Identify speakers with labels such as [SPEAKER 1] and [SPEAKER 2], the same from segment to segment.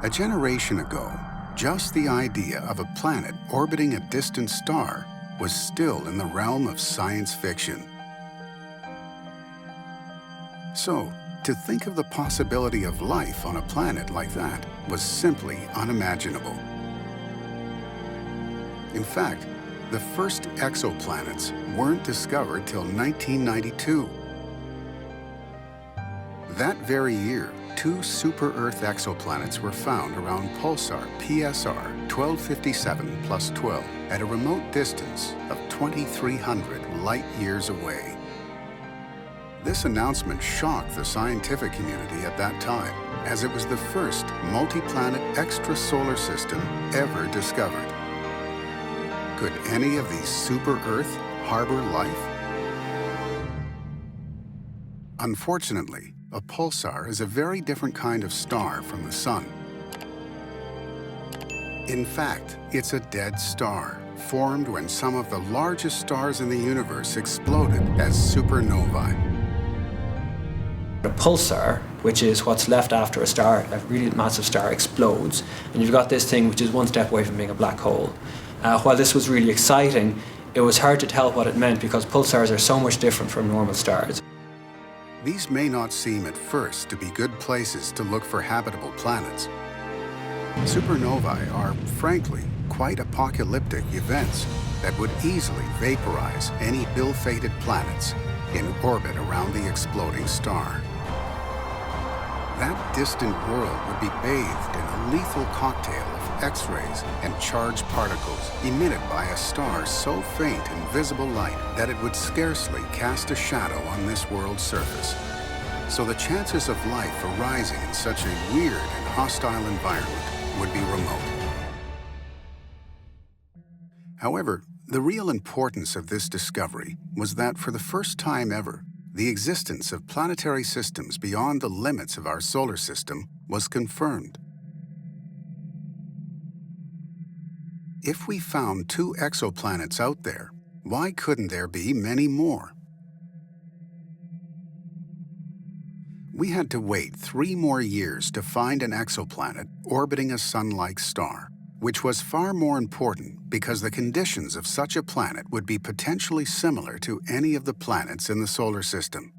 [SPEAKER 1] A generation ago, just the idea of a planet orbiting a distant star was still in the realm of science fiction. So, to think of the possibility of life on a planet like that was simply unimaginable. In fact, the first exoplanets weren't discovered till 1992. That very year, 2 super-Earth exoplanets were found around pulsar PSR 1257+12 at a remote distance of 2,300 light-years away. This announcement shocked the scientific community at that time, as it was the first multi-planet extrasolar system ever discovered. Could any of these super-Earth harbor life? Unfortunately, a pulsar is a very different kind of star from the Sun. In fact, it's a dead star, formed when some of the largest stars in the universe exploded as supernovae.
[SPEAKER 2] A pulsar, which is what's left after a star, a really massive star explodes, and you've got this thing which is one step away from being a black hole. While this was really exciting, it was hard to tell what it meant because pulsars are so much different from normal stars.
[SPEAKER 1] These may not seem at first to be good places to look for habitable planets. Supernovae are, frankly, quite apocalyptic events that would easily vaporize any ill-fated planets in orbit around the exploding star. That distant world would be bathed in a lethal cocktail of X-rays and charged particles emitted by a star so faint in visible light that it would scarcely cast a shadow on this world's surface. So the chances of life arising in such a weird and hostile environment would be remote. However, the real importance of this discovery was that for the first time ever, the existence of planetary systems beyond the limits of our solar system was confirmed. If we found 2 exoplanets out there, why couldn't there be many more? We had to wait 3 more years to find an exoplanet orbiting a Sun-like star, which was far more important because the conditions of such a planet would be potentially similar to any of the planets in the solar system.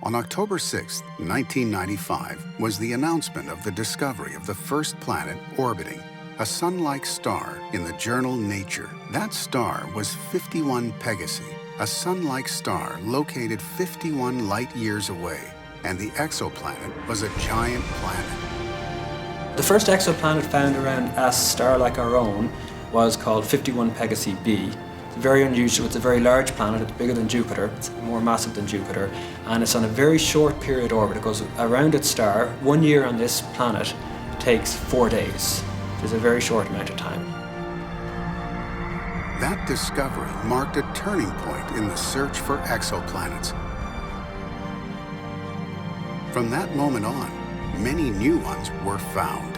[SPEAKER 1] On October 6, 1995, was the announcement of the discovery of the first planet orbiting a Sun-like star in the journal Nature. That star was 51 Pegasi, a Sun-like star located 51 light-years away, and the exoplanet was a giant planet.
[SPEAKER 2] The first exoplanet found around a star like our own was called 51 Pegasi b. It's very unusual. It's a very large planet. It's bigger than Jupiter. It's more massive than Jupiter. And it's on a very short period orbit. It goes around its star. 1 year on this planet takes 4 days. It's a very short amount of time.
[SPEAKER 1] That discovery marked a turning point in the search for exoplanets. From that moment on, many new ones were found.